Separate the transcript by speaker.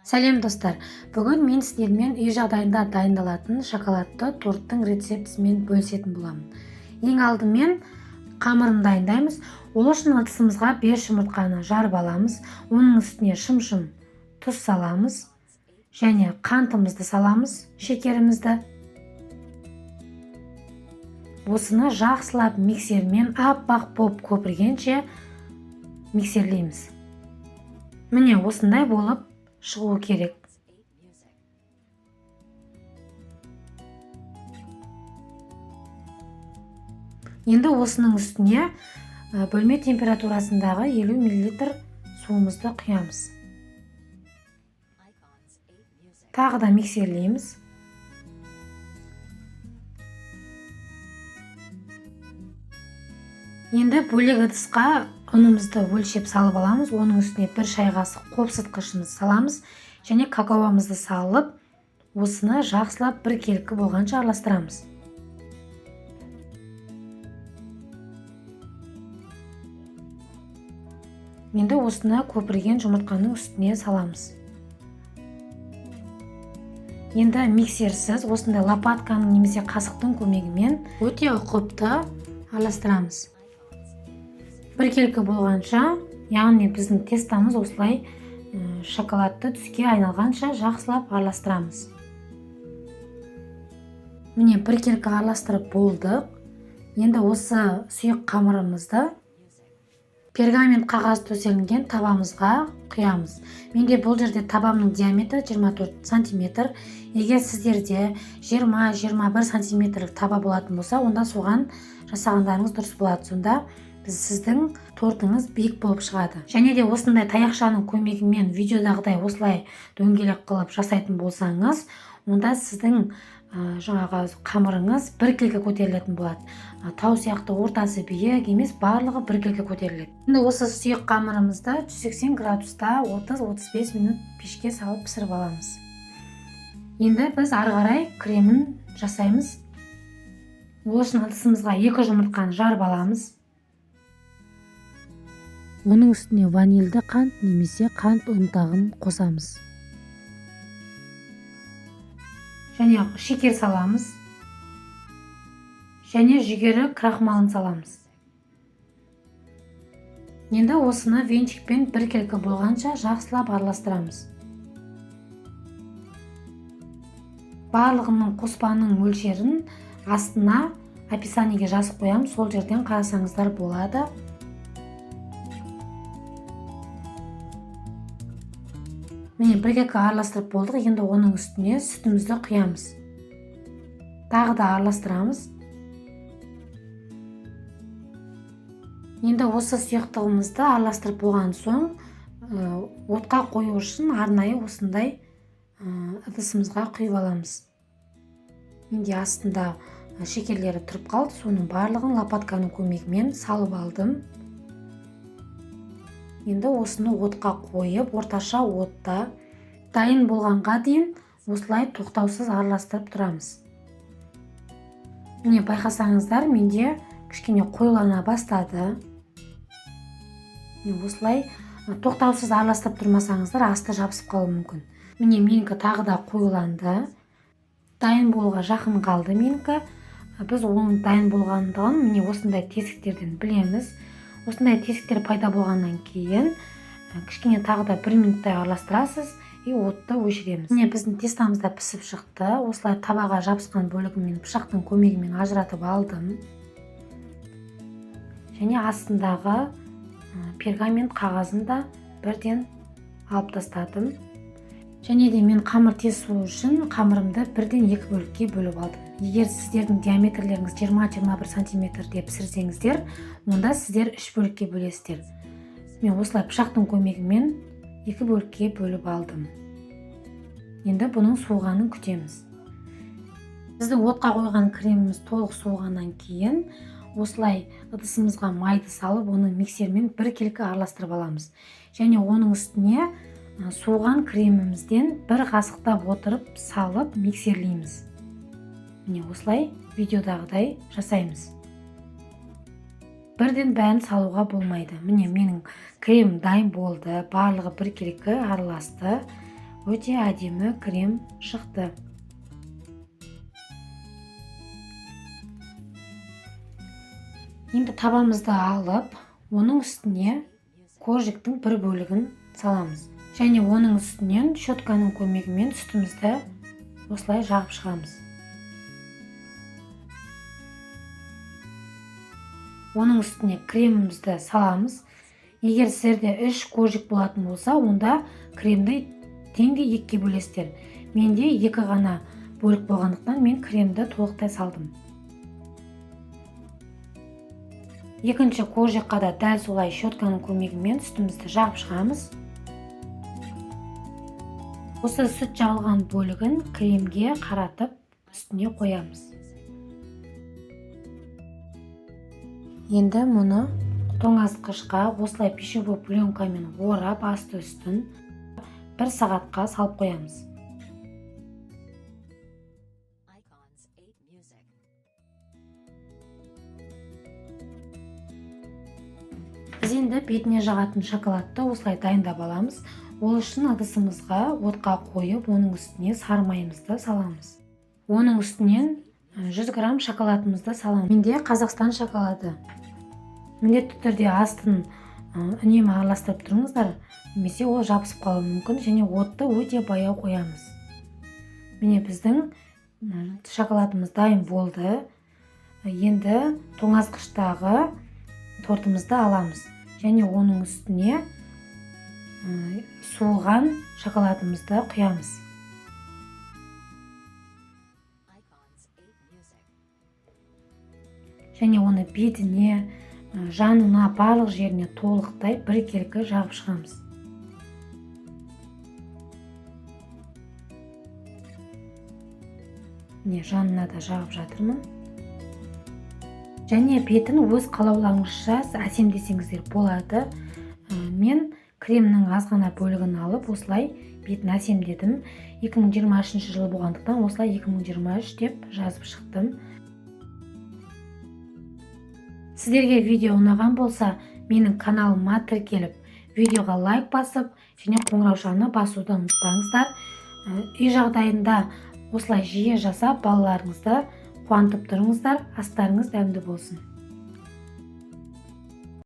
Speaker 1: Сәлем достар, бүгін мен сіздермен үй жағдайында дайындалатын шоколадты торттың рецептісімен бөлісетін боламын. Ең алдымен қамырын дайындаймыз. Ол үшін ыдысымызға 5 жұмыртқаны жарып аламыз. Оның үстіне шым-шым тұз саламыз және қантымызды саламыз, шекерімізді. Осыны жақсылап миксермен аппақ боп көпіргенше миксерлейміз. Міне осындай болып шығуы керек. Енді осының үстіне бөлме температурасындағы 50 мл суымызды құямыз. Тағы да миксерлейміз. Енді бөлек ыдысқа ұнымызды өлшеп салып аламыз. Оның үстіне 1 шай қасық қопсытқышымызды саламыз және какаомызды салып, осыны жақсылап біркелкі болғанша араластырамыз. Енді осыны көпірген жұмыртқаның үстіне саламыз. Енді миксерсіз осындай лопатканың немесе қасықтың көмегімен өте ұқыпты араластырамыз. Біркелкі болғанша, яғни біздің тестамыз осылай шоколадты түске айналғанша жақсылап араластырамыз. Міне біркелкі араластырып болдық. Енді осы сұйық қамырымызды пергамент қағаз төселінген табамызға құямыз. Менде бұл жерде табамның диаметрі 24 см. Егер сіздерде 20-21 см таба болатын болса, онда соған жасағандарыңыз дұрыс болады. Сонда сіздің тортыңыз биік болып шығады. Және де осындай таяқшаның көмегімен видеодағыдай осылай дөңгелек қылып жасайтын болсаңыз, онда сіздің жаңағы қамырыңыз біркелкі көтерілетін болады. Тау сияқты ортасы биік емес, барлығы біркелкі көтеріледі. Енді осы сұйық қамырымызды 180 градуста 30-35 минут пешке салып пісіріп аламыз. Енді біз ары қарай кремін жасаймыз. Ол үшін ыдысымызға 2 жұмыртқаны жарып аламыз. Оның үстіне ванильді қант немесе қант ұнтағын қосамыз. Және шекер саламыз. Және жүгері крахмалын саламыз. Енді осыны венчикпен біркелкі болғанша жақсылап араластырамыз. Барлығының қоспаның мөлшерін астына описаниеге жазып қоямын, сол жерден қарасаңыздар болады. Міне біркелкі араластырып болдық. Енді оның үстіне сүтімізді құямыз. Тағы да араластырамыз. Енді осы сұйықтығымызды араластырып болған соң, отқа қою үшін арнайы осындай ыдысымызға құйып аламыз. Менде астында шекерлері тұрып қалды, соның барлығын лопатканың көмегімен салып алдым. Енді осыны отқа қойып, орташа отта дайын болғанға дейін осылай тоқтаусыз араластырып тұрамыз. Міне байқасаңыздар, менде кішкене қоюлана бастады. Осылай тоқтаусыз араластырып тұрмасаңыздар, асты жабысып қалуы мүмкін. Міне менікі тағы да қоюланды. Дайын болуға жақын қалды менікі. Біз оның дайын болғандығын міне осындай тесіктерден білеміз. Осындай тесіктер пайда болғаннан кейін кішкене тағы да 1 минуттай араластырасыз и отты өшіреміз. Міне біздің тестамыз да пісіп шықты. Осылай табаға жабысқан бөлігімен пышақтың көмегімен ажыратып алдым. Және астындағы пергамент қағазын да бірден алып тастадым. Және де мен қамыр тез суы үшін қамырымды бірден 2 бөлікке бөліп алдым. Егер сіздердің диаметрлеріңіз 20-21 см пісірсеңіздер, онда сіздер 3 бөлікке бөлесіздер. Мен осылай пышақтың көмегімен 2 бөлікке бөліп алдым. Енді бұның суығанын күтеміз. Біздің отқа қойған креміміз толық суығаннан кейін осылай ыдысымызға майды салып, оны миксермен біркелкі араластырып аламыз. Және оның үстіне суыған кремімізден 1 қасықтап отырып салып миксерлейміз. Міне осылай видеодағыдай жасаймыз. Бірден бәрін салуға болмайды. Міне менің крем дайын болды. Барлығы біркелкі араласты. өте әдемі крем шықты. Енді табамызды алып, оның үстіне коржиктің бір бөлігін саламыз. Және оның үстінен щетканың көмегімен үстімізді осылай жағып шығамыз. Оның үстіне кремімізді саламыз. Егер сіздерде 3 коржик болатын болса, онда кремді теңдей 2-ге бөлесіздер. Менде 2 ғана бөлік болғандықтан мен кремді толықтай салдым. Екінші коржикқа да дәл солай щетканың көмегімен үстімізді жағып шығамыз. Осы сүт жағылған бөлігін кремге қаратып үстіне қоямыз. Енді мұны тоңазытқышқа осылай пищевой пленкамен орап асты үстін 1 сағатқа салып қоямыз. Біз енді бетіне жағатын шоколадты осылай дайындап аламыз. Ол үшін ыдысымызға отқа қойып, оның үстіне сары майымызды саламыз. Оның үстінен 100 грамм шоколадымызды саламыз. Менде Қазақстан шоколады. Міндетті түрде астын үнемі араластырып тұрыңыздар, немесе ол жабысып қалуы мүмкін, және отты өте баяу қоямыз. Міне біздің шоколадымыз дайын болды. Енді тоңазытқыштағы тортымызды аламыз. Және оның үстіне суыған шоколадымызды құямыз. Және оны бетіне, жанына, барлық жеріне толықтай біркелкі жағып шығамыз. Міне жанына да жағып жатырмын. Және бетін өз қалауларыңызша әсемдесеңіздер болады. Мен кремнің азғана бөлігін алып, осылай бетін әсемдедім. 2023 жыл болғандықтан осылай 2023 деп жазып шықтым. Сіздерге видео ұнаған болса, менің каналыма тіркеліп, видеоға лайк басып, және қоңыраушаны басуды ұмытпаңыздар. Үй жағдайында осылай жиі жасап, балаларыңызды қуантып тұрыңыздар. Астарыңыз дәмді болсын.